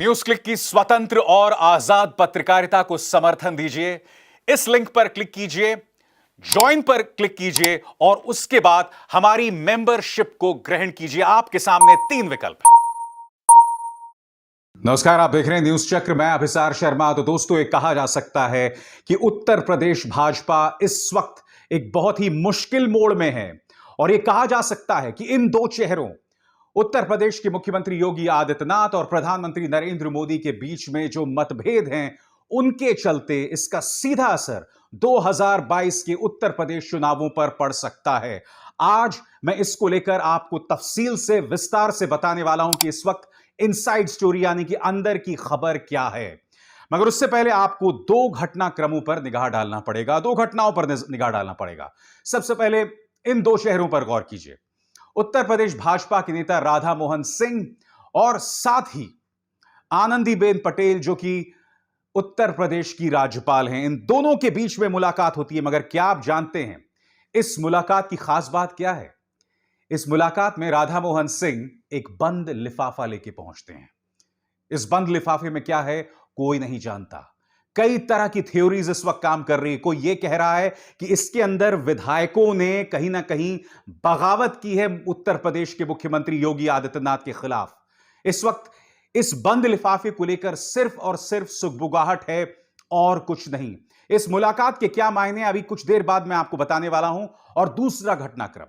News click की स्वतंत्र और आजाद पत्रकारिता को समर्थन दीजिए। इस लिंक पर क्लिक कीजिए, ज्वाइन पर क्लिक कीजिए और उसके बाद हमारी मेंबरशिप को ग्रहण कीजिए। आपके सामने 3 विकल्प हैं। नमस्कार, आप देख रहे हैं न्यूज चक्र। मैं अभिसार शर्मा। तो दोस्तों, ये कहा जा सकता है कि उत्तर प्रदेश भाजपा इस वक्त एक बहुत ही मुश्किल मोड़ में है और यह कहा जा सकता है कि इन दो चेहरों, उत्तर प्रदेश के मुख्यमंत्री योगी आदित्यनाथ और प्रधानमंत्री नरेंद्र मोदी के बीच में जो मतभेद हैं, उनके चलते इसका सीधा असर 2022 के उत्तर प्रदेश चुनावों पर पड़ सकता है। आज मैं इसको लेकर आपको तफसील से, विस्तार से बताने वाला हूं कि इस वक्त इनसाइड स्टोरी यानी कि अंदर की खबर क्या है। मगर उससे पहले आपको दो घटनाक्रमों पर निगाह डालना पड़ेगा, दो घटनाओं पर निगाह डालना पड़ेगा। सबसे पहले इन दो शहरों पर गौर कीजिए। उत्तर प्रदेश भाजपा के नेता राधा मोहन सिंह और साथ ही आनंदीबेन पटेल, जो कि उत्तर प्रदेश की राज्यपाल हैं, इन दोनों के बीच में मुलाकात होती है। मगर क्या आप जानते हैं इस मुलाकात की खास बात क्या है? इस मुलाकात में राधा मोहन सिंह एक बंद लिफाफा लेके पहुंचते हैं। इस बंद लिफाफे में क्या है, कोई नहीं जानता। कई तरह की थ्योरीज इस वक्त काम कर रही है। कोई यह कह रहा है कि इसके अंदर विधायकों ने कहीं ना कहीं बगावत की है उत्तर प्रदेश के मुख्यमंत्री योगी आदित्यनाथ के खिलाफ। इस वक्त इस बंद लिफाफे को लेकर सिर्फ और सिर्फ सुगबुगाहट है और कुछ नहीं। इस मुलाकात के क्या मायने, अभी कुछ देर बाद मैं आपको बताने वाला हूं। और दूसरा घटनाक्रम,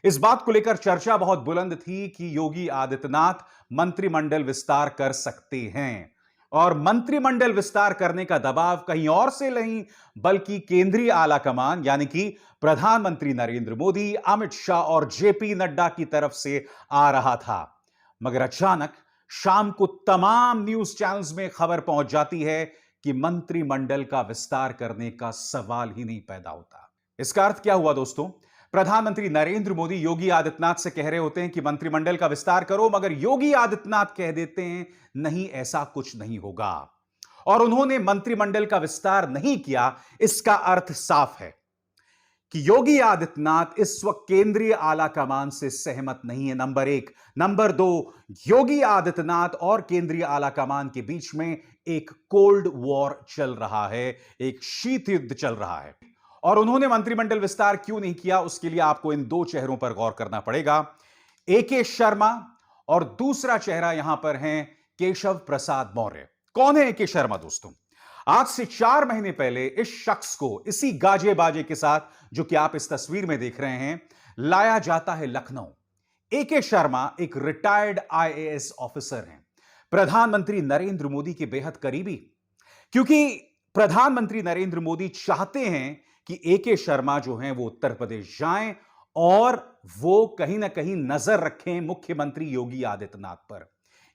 इस बात को लेकर चर्चा बहुत बुलंद थी कि योगी आदित्यनाथ मंत्रिमंडल विस्तार कर सकते हैं और मंत्रिमंडल विस्तार करने का दबाव कहीं और से नहीं बल्कि केंद्रीय आलाकमान यानी कि प्रधानमंत्री नरेंद्र मोदी, अमित शाह और जेपी नड्डा की तरफ से आ रहा था। मगर अचानक शाम को तमाम न्यूज चैनल्स में खबर पहुंच जाती है कि मंत्रिमंडल का विस्तार करने का सवाल ही नहीं पैदा होता। इसका अर्थ क्या हुआ दोस्तों? प्रधानमंत्री नरेंद्र मोदी योगी आदित्यनाथ से कह रहे होते हैं कि मंत्रिमंडल का विस्तार करो, मगर योगी आदित्यनाथ कह देते हैं नहीं, ऐसा कुछ नहीं होगा। और उन्होंने मंत्रिमंडल का विस्तार नहीं किया। इसका अर्थ साफ है कि योगी आदित्यनाथ इस वक्त केंद्रीय आलाकमान से सहमत नहीं है, नंबर 1। नंबर 2, योगी आदित्यनाथ और केंद्रीय आलाकमान के बीच में एक कोल्ड वॉर चल रहा है, एक शीत युद्ध चल रहा है। और उन्होंने मंत्रिमंडल विस्तार क्यों नहीं किया, उसके लिए आपको इन दो चेहरों पर गौर करना पड़ेगा। एके शर्मा और दूसरा चेहरा यहां पर हैं केशव प्रसाद मौर्य। कौन है एके शर्मा दोस्तों? आज से 4 महीने पहले इस शख्स को इसी गाजे बाजे के साथ, जो कि आप इस तस्वीर में देख रहे हैं, लाया जाता है लखनऊ। एके शर्मा एक रिटायर्ड आईएएस ऑफिसर हैं, प्रधानमंत्री नरेंद्र मोदी के बेहद करीबी। क्योंकि प्रधानमंत्री नरेंद्र मोदी चाहते हैं कि एके शर्मा जो हैं वो उत्तर प्रदेश जाएं और वो कहीं ना कहीं नजर रखें मुख्यमंत्री योगी आदित्यनाथ पर।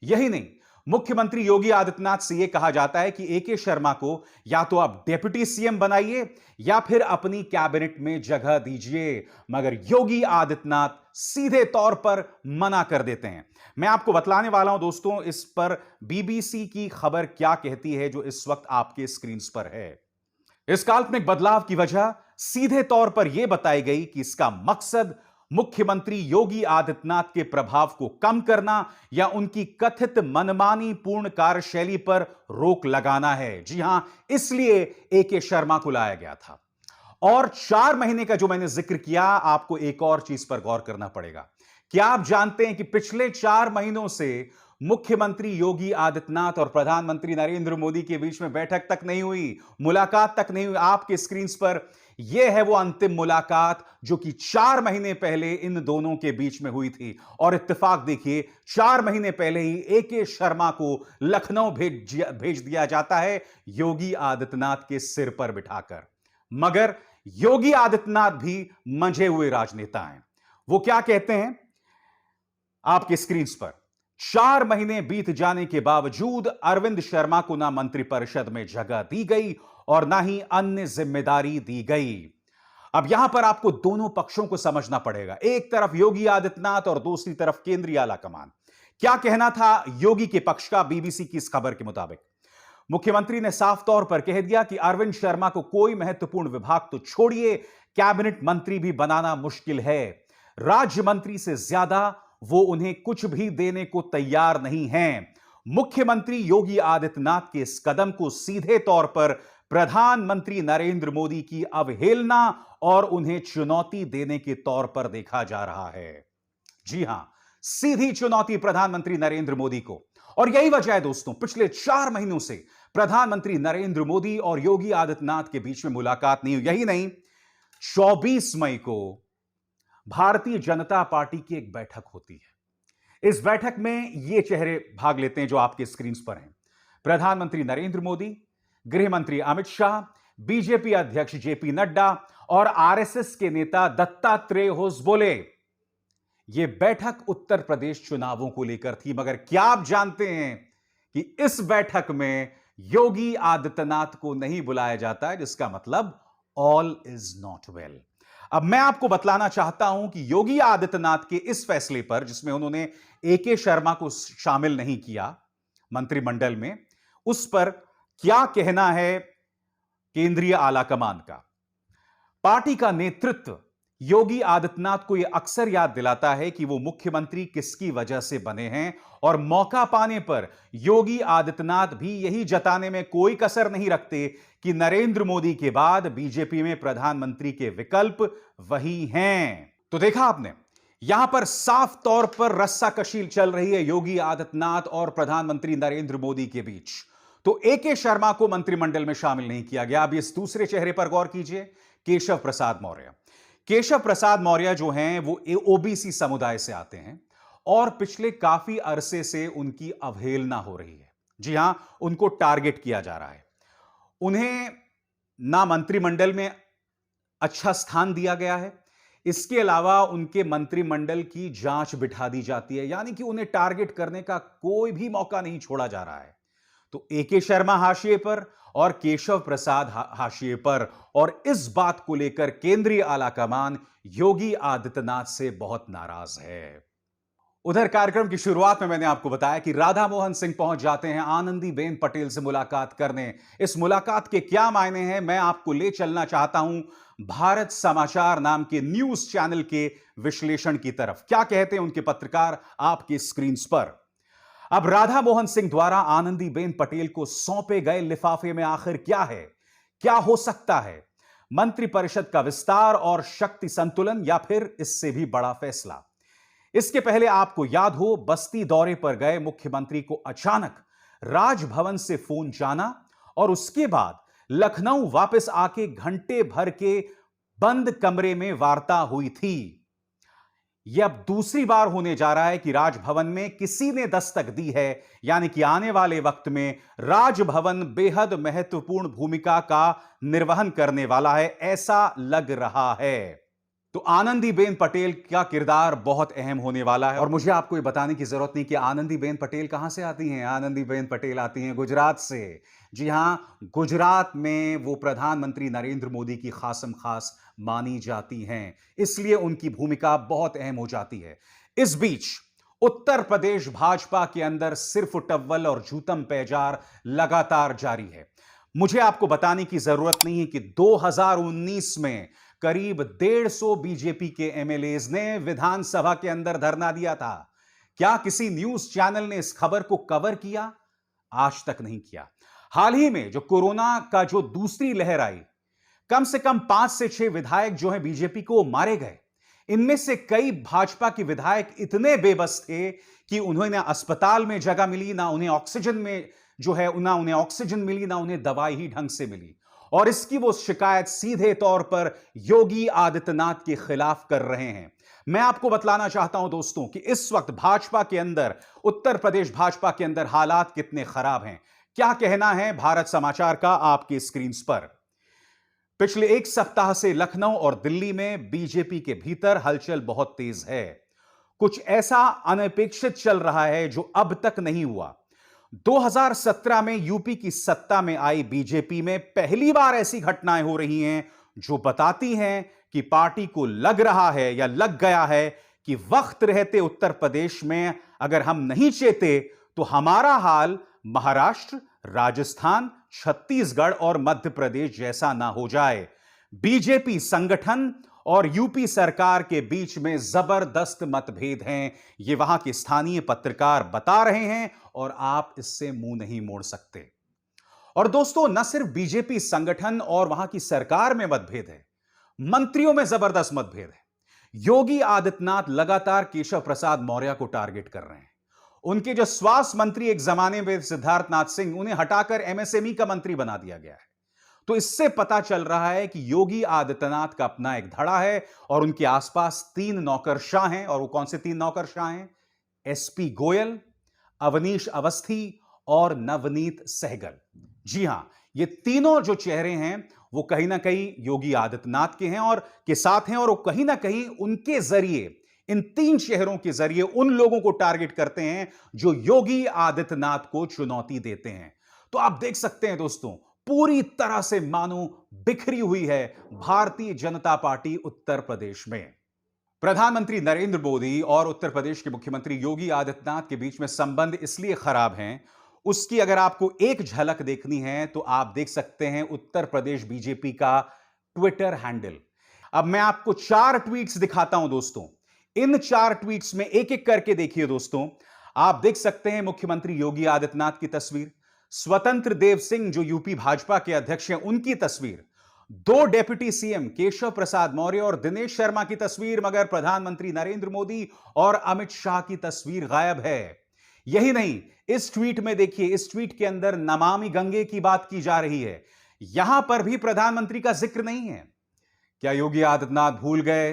यही नहीं, मुख्यमंत्री योगी आदित्यनाथ से यह कहा जाता है कि एके शर्मा को या तो आप डेप्यूटी सीएम बनाइए या फिर अपनी कैबिनेट में जगह दीजिए। मगर योगी आदित्यनाथ सीधे तौर पर मना कर देते हैं। मैं आपको बतलाने वाला हूं दोस्तों, इस पर बीबीसी की खबर क्या कहती है जो इस वक्त आपके स्क्रीन पर है। इस काल्पनिक बदलाव की वजह सीधे तौर पर यह बताई गई कि इसका मकसद मुख्यमंत्री योगी आदित्यनाथ के प्रभाव को कम करना या उनकी कथित मनमानी पूर्ण कार्यशैली पर रोक लगाना है। जी हां, इसलिए एके शर्मा को लाया गया था। और 4 महीने का जो मैंने जिक्र किया, आपको एक और चीज पर गौर करना पड़ेगा। क्या आप जानते हैं कि पिछले 4 महीनों से मुख्यमंत्री योगी आदित्यनाथ और प्रधानमंत्री नरेंद्र मोदी के बीच में बैठक तक नहीं हुई, मुलाकात तक नहीं हुई। आपके स्क्रीन पर यह है वो अंतिम मुलाकात जो कि 4 महीने पहले इन दोनों के बीच में हुई थी। और इत्तेफाक देखिए, 4 महीने पहले ही एके शर्मा को लखनऊ भेज दिया जाता है योगी आदित्यनाथ के सिर पर बिठाकर। मगर योगी आदित्यनाथ भी मंझे हुए राजनेता हैं। वो क्या कहते हैं आपके स्क्रीन पर? 4 महीने बीत जाने के बावजूद अरविंद शर्मा को ना मंत्रिपरिषद में जगह दी गई और ना ही अन्य जिम्मेदारी दी गई। अब यहां पर आपको दोनों पक्षों को समझना पड़ेगा। एक तरफ योगी आदित्यनाथ और दूसरी तरफ केंद्रीय आलाकमान। क्या कहना था योगी के पक्ष का? बीबीसी की इस खबर के मुताबिक मुख्यमंत्री ने साफ तौर पर कह दिया कि अरविंद शर्मा को कोई महत्वपूर्ण विभाग तो छोड़िए, कैबिनेट मंत्री भी बनाना मुश्किल है। राज्य मंत्री से ज्यादा वो उन्हें कुछ भी देने को तैयार नहीं हैं। मुख्यमंत्री योगी आदित्यनाथ के इस कदम को सीधे तौर पर प्रधानमंत्री नरेंद्र मोदी की अवहेलना और उन्हें चुनौती देने के तौर पर देखा जा रहा है। जी हां, सीधी चुनौती प्रधानमंत्री नरेंद्र मोदी को। और यही वजह है दोस्तों, पिछले 4 महीनों से प्रधानमंत्री नरेंद्र मोदी और योगी आदित्यनाथ के बीच में मुलाकात नहीं हुई। यही नहीं, 24 मई को भारतीय जनता पार्टी की एक बैठक होती है। इस बैठक में ये चेहरे भाग लेते हैं जो आपके स्क्रीन पर हैं। प्रधानमंत्री नरेंद्र मोदी, गृह मंत्री अमित शाह, बीजेपी अध्यक्ष जेपी नड्डा और आरएसएस के नेता दत्तात्रेय होसबोले। यह बैठक उत्तर प्रदेश चुनावों को लेकर थी, मगर क्या आप जानते हैं कि इस बैठक में योगी आदित्यनाथ को नहीं बुलाया जाता है, जिसका मतलब ऑल इज नॉट वेल। अब मैं आपको बतलाना चाहता हूं कि योगी आदित्यनाथ के इस फैसले पर, जिसमें उन्होंने एके शर्मा को शामिल नहीं किया मंत्रिमंडल में, उस पर क्या कहना है केंद्रीय आलाकमान का। पार्टी का नेतृत्व योगी आदित्यनाथ को यह अक्सर याद दिलाता है कि वो मुख्यमंत्री किसकी वजह से बने हैं, और मौका पाने पर योगी आदित्यनाथ भी यही जताने में कोई कसर नहीं रखते कि नरेंद्र मोदी के बाद बीजेपी में प्रधानमंत्री के विकल्प वही हैं। तो देखा आपने, यहां पर साफ तौर पर रस्साकशी चल रही है योगी आदित्यनाथ और प्रधानमंत्री नरेंद्र मोदी के बीच। तो एके शर्मा को मंत्रिमंडल में शामिल नहीं किया गया। अब इस दूसरे चेहरे पर गौर कीजिए, केशव प्रसाद मौर्य। केशव प्रसाद मौर्य जो हैं वो ओबीसी समुदाय से आते हैं और पिछले काफी अरसे से उनकी अवहेलना हो रही है। जी हां, उनको टारगेट किया जा रहा है। उन्हें ना मंत्रिमंडल में अच्छा स्थान दिया गया है, इसके अलावा उनके मंत्रिमंडल की जांच बिठा दी जाती है, यानी कि उन्हें टारगेट करने का कोई भी मौका नहीं छोड़ा जा रहा है। तो एके शर्मा हाशिए पर और केशव प्रसाद हाशिए पर, और इस बात को लेकर केंद्रीय आलाकमान योगी आदित्यनाथ से बहुत नाराज है। उधर कार्यक्रम की शुरुआत में मैंने आपको बताया कि राधा मोहन सिंह पहुंच जाते हैं आनंदीबेन पटेल से मुलाकात करने। इस मुलाकात के क्या मायने हैं, मैं आपको ले चलना चाहता हूं भारत समाचार नाम के न्यूज चैनल के विश्लेषण की तरफ। क्या कहते हैं उनके पत्रकार आपकी स्क्रीन पर। अब राधा मोहन सिंह द्वारा आनंदीबेन पटेल को सौंपे गए लिफाफे में आखिर क्या है, क्या हो सकता है? मंत्रिपरिषद का विस्तार और शक्ति संतुलन, या फिर इससे भी बड़ा फैसला? इसके पहले आपको याद हो, बस्ती दौरे पर गए मुख्यमंत्री को अचानक राजभवन से फोन जाना और उसके बाद लखनऊ वापस आके घंटे भर के बंद कमरे में वार्ता हुई थी। यह अब दूसरी बार होने जा रहा है कि राजभवन में किसी ने दस्तक दी है, यानी कि आने वाले वक्त में राजभवन बेहद महत्वपूर्ण भूमिका का निर्वहन करने वाला है, ऐसा लग रहा है। तो आनंदीबेन पटेल का किरदार बहुत अहम होने वाला है। और मुझे आपको यह बताने की जरूरत नहीं कि आनंदीबेन पटेल कहां से आती हैं। आनंदीबेन पटेल आती हैं गुजरात से। जी हां, गुजरात में वो प्रधानमंत्री नरेंद्र मोदी की खासम खास मानी जाती हैं, इसलिए उनकी भूमिका बहुत अहम हो जाती है। इस बीच उत्तर प्रदेश भाजपा के अंदर सिर्फ टव्वल और जूतम पैजार लगातार जारी है। मुझे आपको बताने की जरूरत नहीं है कि 2019 में करीब 150 बीजेपी के एमएलएज ने विधानसभा के अंदर धरना दिया था। क्या किसी न्यूज चैनल ने इस खबर को कवर किया? आज तक नहीं किया। हाल ही में जो कोरोना का जो दूसरी लहर आई, कम से कम 5 से 6 विधायक जो हैं बीजेपी को मारे गए। इनमें से कई भाजपा के विधायक इतने बेबस थे कि उन्हें अस्पताल में जगह मिली, ना उन्हें ऑक्सीजन में जो है ना उन्हें ऑक्सीजन मिली, ना उन्हें दवाई ही ढंग से मिली। और इसकी वो शिकायत सीधे तौर पर योगी आदित्यनाथ के खिलाफ कर रहे हैं। मैं आपको बतलाना चाहता हूं दोस्तों कि इस वक्त भाजपा के अंदर, उत्तर प्रदेश भाजपा के अंदर हालात कितने खराब हैं। क्या कहना है भारत समाचार का आपकी स्क्रीन पर। पिछले एक सप्ताह से लखनऊ और दिल्ली में बीजेपी के भीतर हलचल बहुत तेज है। कुछ ऐसा अनपेक्षित चल रहा है जो अब तक नहीं हुआ। 2017 में यूपी की सत्ता में आई बीजेपी में पहली बार ऐसी घटनाएं हो रही हैं जो बताती हैं कि पार्टी को लग रहा है या लग गया है कि वक्त रहते उत्तर प्रदेश में अगर हम नहीं चेते तो हमारा हाल महाराष्ट्र, राजस्थान, छत्तीसगढ़ और मध्य प्रदेश जैसा ना हो जाए। बीजेपी संगठन और यूपी सरकार के बीच में जबरदस्त मतभेद हैं। ये वहां के स्थानीय पत्रकार बता रहे हैं और आप इससे मुंह नहीं मोड़ सकते। और दोस्तों, न सिर्फ बीजेपी संगठन और वहां की सरकार में मतभेद है, मंत्रियों में जबरदस्त मतभेद है। योगी आदित्यनाथ लगातार केशव प्रसाद मौर्य को टारगेट कर रहे हैं। उनके जो स्वास्थ्य मंत्री एक जमाने में सिद्धार्थनाथ सिंह, उन्हें हटाकर एमएसएमई का मंत्री बना दिया गया है। तो इससे पता चल रहा है कि योगी आदित्यनाथ का अपना एक धड़ा है और उनके आसपास 3 नौकरशाह हैं। और वो कौन से 3 नौकरशाह हैं? एसपी गोयल, अवनीश अवस्थी और नवनीत सहगल। जी हां, ये तीनों जो चेहरे हैं वो कहीं ना कहीं योगी आदित्यनाथ के हैं और के साथ हैं, और वो कहीं ना कहीं उनके जरिए, इन 3 शहरों के जरिए उन लोगों को टारगेट करते हैं जो योगी आदित्यनाथ को चुनौती देते हैं। तो आप देख सकते हैं दोस्तों, पूरी तरह से मानो बिखरी हुई है भारतीय जनता पार्टी उत्तर प्रदेश में। प्रधानमंत्री नरेंद्र मोदी और उत्तर प्रदेश के मुख्यमंत्री योगी आदित्यनाथ के बीच में संबंध इसलिए खराब हैं, उसकी अगर आपको एक झलक देखनी है तो आप देख सकते हैं उत्तर प्रदेश बीजेपी का ट्विटर हैंडल। अब मैं आपको 4 ट्वीट्स दिखाता हूं दोस्तों। इन 4 ट्वीट्स में एक एक करके देखिए दोस्तों। आप देख सकते हैं मुख्यमंत्री योगी आदित्यनाथ की तस्वीर, स्वतंत्र देव सिंह जो यूपी भाजपा के अध्यक्ष हैं उनकी तस्वीर, 2 डेप्यूटी सीएम केशव प्रसाद मौर्य और दिनेश शर्मा की तस्वीर, मगर प्रधानमंत्री नरेंद्र मोदी और अमित शाह की तस्वीर गायब है। यही नहीं, इस ट्वीट में देखिए, इस ट्वीट के अंदर नमामि गंगे की बात की जा रही है, यहां पर भी प्रधानमंत्री का जिक्र नहीं है। क्या योगी आदित्यनाथ भूल गए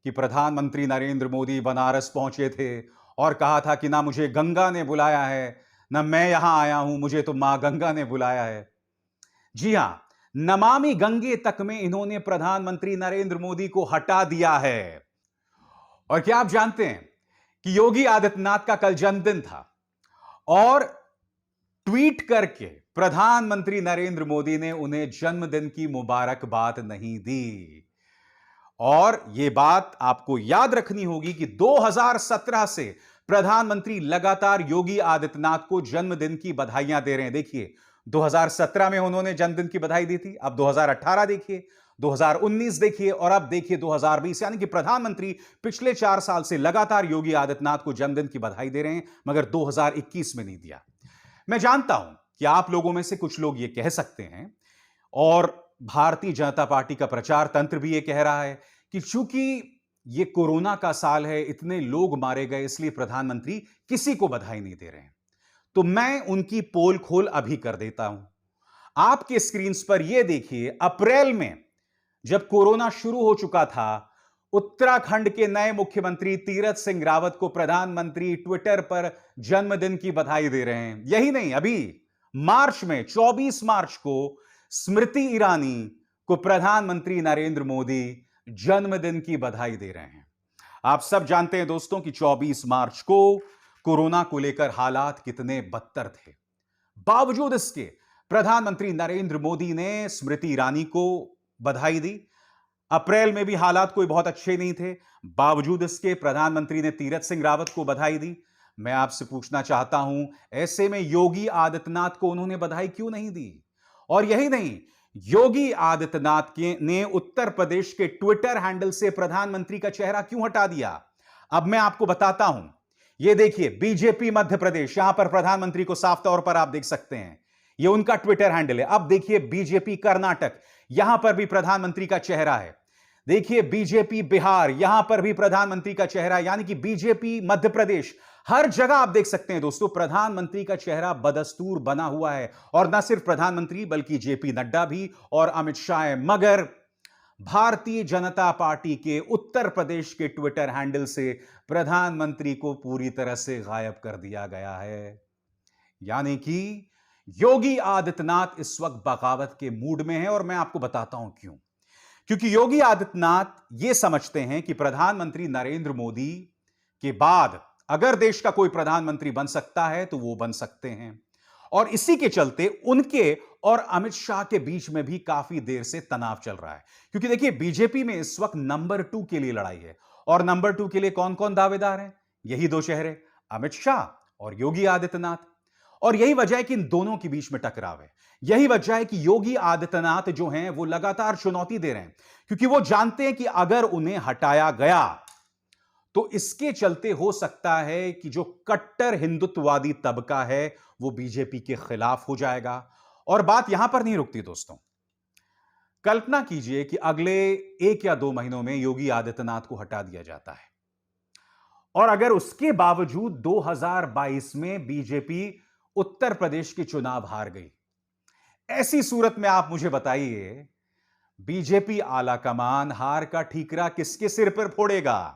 कि प्रधानमंत्री नरेंद्र मोदी बनारस पहुंचे थे और कहा था कि ना मुझे गंगा ने बुलाया है, ना मैं यहां आया हूं, मुझे तो मां गंगा ने बुलाया है। जी हां, नमामि गंगे तक में इन्होंने प्रधानमंत्री नरेंद्र मोदी को हटा दिया है। और क्या आप जानते हैं कि योगी आदित्यनाथ का कल जन्मदिन था और ट्वीट करके प्रधानमंत्री नरेंद्र मोदी ने उन्हें जन्मदिन की मुबारकबाद नहीं दी। और यह बात आपको याद रखनी होगी कि 2017 से प्रधानमंत्री लगातार योगी आदित्यनाथ को जन्मदिन की बधाइयां दे रहे हैं। देखिए, 2017 में उन्होंने जन्मदिन की बधाई दी थी, अब 2018 देखिए, 2019 देखिए और अब देखिए 2020। यानी कि प्रधानमंत्री पिछले 4 साल से लगातार योगी आदित्यनाथ को जन्मदिन की बधाई दे रहे हैं, मगर 2021 में नहीं दिया। मैं जानता हूं कि आप लोगों में से कुछ लोग यह कह सकते हैं, और भारतीय जनता पार्टी का प्रचार तंत्र भी यह कह रहा है कि चूंकि यह कोरोना का साल है, इतने लोग मारे गए, इसलिए प्रधानमंत्री किसी को बधाई नहीं दे रहे हैं। तो मैं उनकी पोल खोल अभी कर देता हूं। आपके स्क्रीन पर यह देखिए, अप्रैल में जब कोरोना शुरू हो चुका था, उत्तराखंड के नए मुख्यमंत्री तीरथ सिंह रावत को प्रधानमंत्री ट्विटर पर जन्मदिन की बधाई दे रहे हैं। यही नहीं, अभी मार्च में 24 मार्च को स्मृति ईरानी को प्रधानमंत्री नरेंद्र मोदी जन्मदिन की बधाई दे रहे हैं। आप सब जानते हैं दोस्तों कि 24 मार्च को कोरोना को लेकर हालात कितने बदतर थे। बावजूद इसके प्रधानमंत्री नरेंद्र मोदी ने स्मृति ईरानी को बधाई दी। अप्रैल में भी हालात कोई बहुत अच्छे नहीं थे, बावजूद इसके प्रधानमंत्री ने तीरथ सिंह रावत को बधाई दी। मैं आपसे पूछना चाहता हूं, ऐसे में योगी आदित्यनाथ को उन्होंने बधाई क्यों नहीं दी? और यही नहीं, योगी आदित्यनाथ ने उत्तर प्रदेश के ट्विटर हैंडल से प्रधानमंत्री का चेहरा क्यों हटा दिया? अब मैं आपको बताता हूं। यह देखिए, बीजेपी मध्य प्रदेश, यहां पर प्रधानमंत्री को साफ तौर पर आप देख सकते हैं, यह उनका ट्विटर हैंडल है। अब देखिए बीजेपी कर्नाटक, यहां पर भी प्रधानमंत्री का चेहरा है। देखिए बीजेपी बिहार, यहां पर भी प्रधानमंत्री का चेहरा, यानी कि बीजेपी मध्य प्रदेश, हर जगह आप देख सकते हैं दोस्तों प्रधानमंत्री का चेहरा बदस्तूर बना हुआ है। और न सिर्फ प्रधानमंत्री बल्कि जेपी नड्डा भी और अमित शाह। मगर भारतीय जनता पार्टी के उत्तर प्रदेश के ट्विटर हैंडल से प्रधानमंत्री को पूरी तरह से गायब कर दिया गया है। यानी कि योगी आदित्यनाथ इस वक्त बगावत के मूड में है, और मैं आपको बताता हूं क्यों। क्योंकि योगी आदित्यनाथ यह समझते हैं कि प्रधानमंत्री नरेंद्र मोदी के बाद अगर देश का कोई प्रधानमंत्री बन सकता है तो वो बन सकते हैं। और इसी के चलते उनके और अमित शाह के बीच में भी काफी देर से तनाव चल रहा है। क्योंकि देखिए बीजेपी में इस वक्त नंबर 2 के लिए लड़ाई है, और नंबर 2 के लिए कौन कौन दावेदार हैं? यही 2 चेहरे, अमित शाह और योगी आदित्यनाथ। और यही वजह है कि इन दोनों के बीच में टकराव है। यही वजह है कि योगी आदित्यनाथ जो हैं वो लगातार चुनौती दे रहे हैं, क्योंकि वो जानते हैं कि अगर उन्हें हटाया गया तो इसके चलते हो सकता है कि जो कट्टर हिंदुत्ववादी तबका है वो बीजेपी के खिलाफ हो जाएगा। और बात यहां पर नहीं रुकती दोस्तों। कल्पना कीजिए कि अगले 1 या 2 महीनों में योगी आदित्यनाथ को हटा दिया जाता है और अगर उसके बावजूद 2022 में बीजेपी उत्तर प्रदेश के चुनाव हार गई, ऐसी सूरत में आप मुझे बताइए बीजेपी आलाकमान हार का ठीकरा किसके सिर पर फोड़ेगा?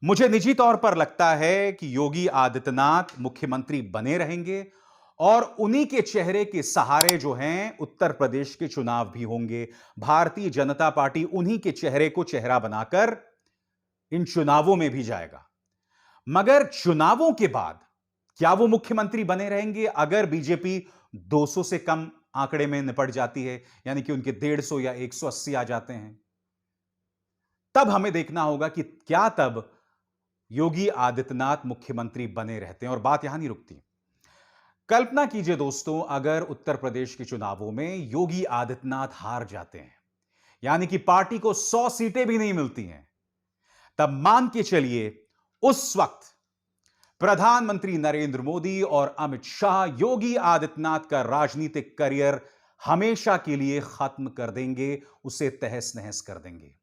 मुझे निजी तौर पर लगता है कि योगी आदित्यनाथ मुख्यमंत्री बने रहेंगे और उन्हीं के चेहरे के सहारे जो हैं उत्तर प्रदेश के चुनाव भी होंगे। भारतीय जनता पार्टी उन्हीं के चेहरे को चेहरा बनाकर इन चुनावों में भी जाएगा। मगर चुनावों के बाद क्या वो मुख्यमंत्री बने रहेंगे अगर बीजेपी 200 से कम आंकड़े में निपट जाती है, यानी कि उनके 150 या 180 आ जाते हैं? तब हमें देखना होगा कि क्या तब योगी आदित्यनाथ मुख्यमंत्री बने रहते हैं। और बात यहां नहीं रुकती। कल्पना कीजिए दोस्तों, अगर उत्तर प्रदेश के चुनावों में योगी आदित्यनाथ हार जाते हैं, यानी कि पार्टी को 100 सीटें भी नहीं मिलती हैं, तब मान के चलिए उस वक्त प्रधानमंत्री नरेंद्र मोदी और अमित शाह योगी आदित्यनाथ का राजनीतिक करियर हमेशा के लिए खत्म कर देंगे, उसे तहस नहस कर देंगे।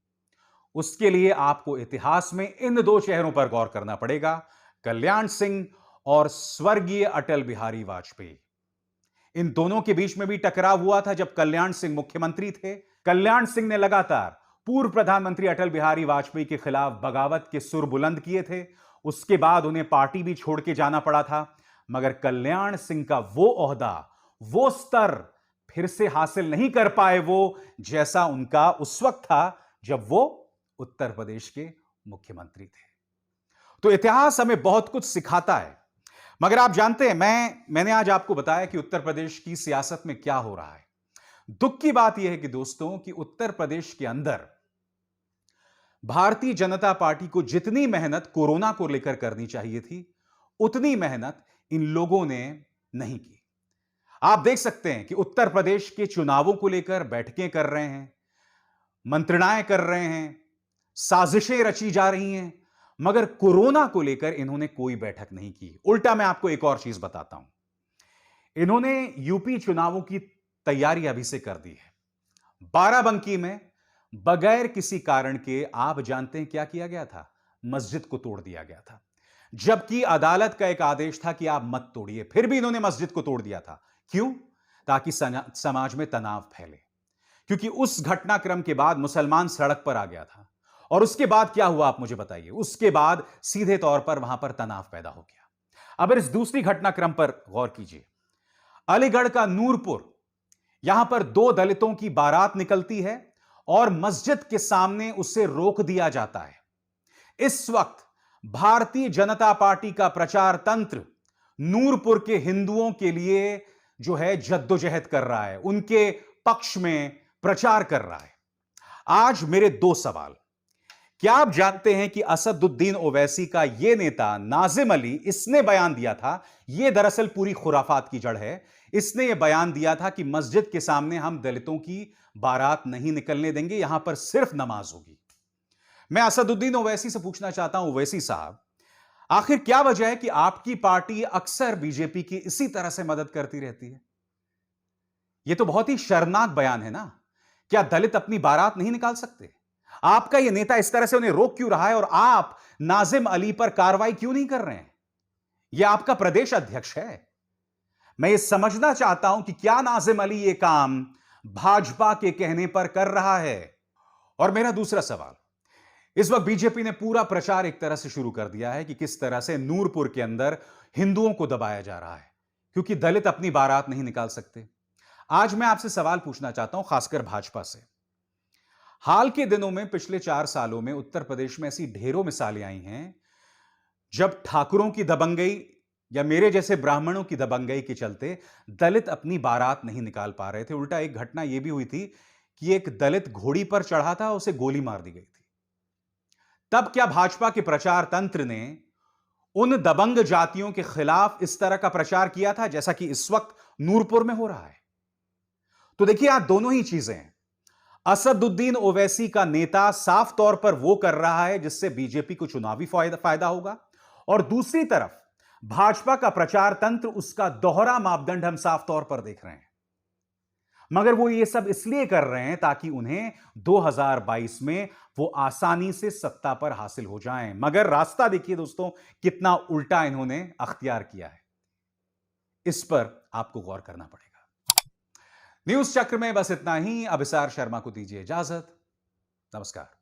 उसके लिए आपको इतिहास में इन 2 चेहरों पर गौर करना पड़ेगा, कल्याण सिंह और स्वर्गीय अटल बिहारी वाजपेयी। इन दोनों के बीच में भी टकराव हुआ था जब कल्याण सिंह मुख्यमंत्री थे। कल्याण सिंह ने लगातार पूर्व प्रधानमंत्री अटल बिहारी वाजपेयी के खिलाफ बगावत के सुर बुलंद किए थे। उसके बाद उन्हें पार्टी भी छोड़ के जाना पड़ा था, मगर कल्याण सिंह का वो ओहदा, वो स्तर फिर से हासिल नहीं कर पाए वो, जैसा उनका उस वक्त था जब वो उत्तर प्रदेश के मुख्यमंत्री थे। तो इतिहास हमें बहुत कुछ सिखाता है। मगर आप जानते हैं, मैंने आज आपको बताया कि उत्तर प्रदेश की सियासत में क्या हो रहा है। दुख की बात यह है कि दोस्तों कि उत्तर प्रदेश के अंदर भारतीय जनता पार्टी को जितनी मेहनत कोरोना को लेकर करनी चाहिए थी, उतनी मेहनत इन लोगों ने नहीं की। आप देख सकते हैं कि उत्तर प्रदेश के चुनावों को लेकर बैठकें कर रहे हैं, मंत्रणाएं कर रहे हैं, साजिशें रची जा रही हैं, मगर कोरोना को लेकर इन्होंने कोई बैठक नहीं की। उल्टा मैं आपको एक और चीज बताता हूं, इन्होंने यूपी चुनावों की तैयारी अभी से कर दी है। बाराबंकी में बगैर किसी कारण के, आप जानते हैं क्या किया गया था? मस्जिद को तोड़ दिया गया था, जबकि अदालत का एक आदेश था कि आप मत तोड़िए, फिर भी इन्होंने मस्जिद को तोड़ दिया था। क्यों? ताकि समाज में तनाव फैले, क्योंकि उस घटनाक्रम के बाद मुसलमान सड़क पर आ गया था। और उसके बाद क्या हुआ आप मुझे बताइए? उसके बाद सीधे तौर पर वहां पर तनाव पैदा हो गया। अब इस दूसरी घटनाक्रम पर गौर कीजिए। अलीगढ़ का नूरपुर, यहां पर 2 दलितों की बारात निकलती है और मस्जिद के सामने उसे रोक दिया जाता है। इस वक्त भारतीय जनता पार्टी का प्रचार तंत्र नूरपुर के हिंदुओं के लिए जो है जद्दोजहद कर रहा है, उनके पक्ष में प्रचार कर रहा है। आज मेरे 2 सवाल। क्या आप जानते हैं कि असदुद्दीन ओवैसी का यह नेता नाजिम अली, इसने बयान दिया था, यह दरअसल पूरी खुराफात की जड़ है। इसने यह बयान दिया था कि मस्जिद के सामने हम दलितों की बारात नहीं निकलने देंगे, यहां पर सिर्फ नमाज होगी। मैं असदुद्दीन ओवैसी से पूछना चाहता हूं, ओवैसी साहब, आखिर क्या वजह है कि आपकी पार्टी अक्सर बीजेपी की इसी तरह से मदद करती रहती है? यह तो बहुत ही शर्मनाक बयान है ना। क्या दलित अपनी बारात नहीं निकाल सकते? आपका यह नेता इस तरह से उन्हें रोक क्यों रहा है और आप नाजिम अली पर कार्रवाई क्यों नहीं कर रहे हैं? यह आपका प्रदेश अध्यक्ष है। मैं यह समझना चाहता हूं कि क्या नाजिम अली यह काम भाजपा के कहने पर कर रहा है? और मेरा दूसरा सवाल, इस वक्त बीजेपी ने पूरा प्रचार एक तरह से शुरू कर दिया है कि किस तरह से नूरपुर के अंदर हिंदुओं को दबाया जा रहा है क्योंकि दलित अपनी बारात नहीं निकाल सकते। आज मैं आपसे सवाल पूछना चाहता हूं, खासकर भाजपा से। हाल के दिनों में, पिछले 4 सालों में उत्तर प्रदेश में ऐसी ढेरों मिसालें आई हैं जब ठाकुरों की दबंगई या मेरे जैसे ब्राह्मणों की दबंगई के चलते दलित अपनी बारात नहीं निकाल पा रहे थे। उल्टा एक घटना यह भी हुई थी कि एक दलित घोड़ी पर चढ़ा था, उसे गोली मार दी गई थी। तब क्या भाजपा के प्रचार तंत्र ने उन दबंग जातियों के खिलाफ इस तरह का प्रचार किया था जैसा कि इस वक्त नूरपुर में हो रहा है? तो देखिए, यहां दोनों ही चीजें हैं। असदुद्दीन ओवैसी का नेता साफ तौर पर वो कर रहा है जिससे बीजेपी को चुनावी फायदा होगा, और दूसरी तरफ भाजपा का प्रचार तंत्र, उसका दोहरा मापदंड हम साफ तौर पर देख रहे हैं। मगर वो ये सब इसलिए कर रहे हैं ताकि उन्हें 2022 में वो आसानी से सत्ता पर हासिल हो जाएं। मगर रास्ता देखिए दोस्तों, कितना उल्टा इन्होंने अख्तियार किया है। इस पर आपको गौर करना पड़ेगा। न्यूज चक्र में बस इतना ही। अभिसार शर्मा को दीजिए इजाजत। नमस्कार।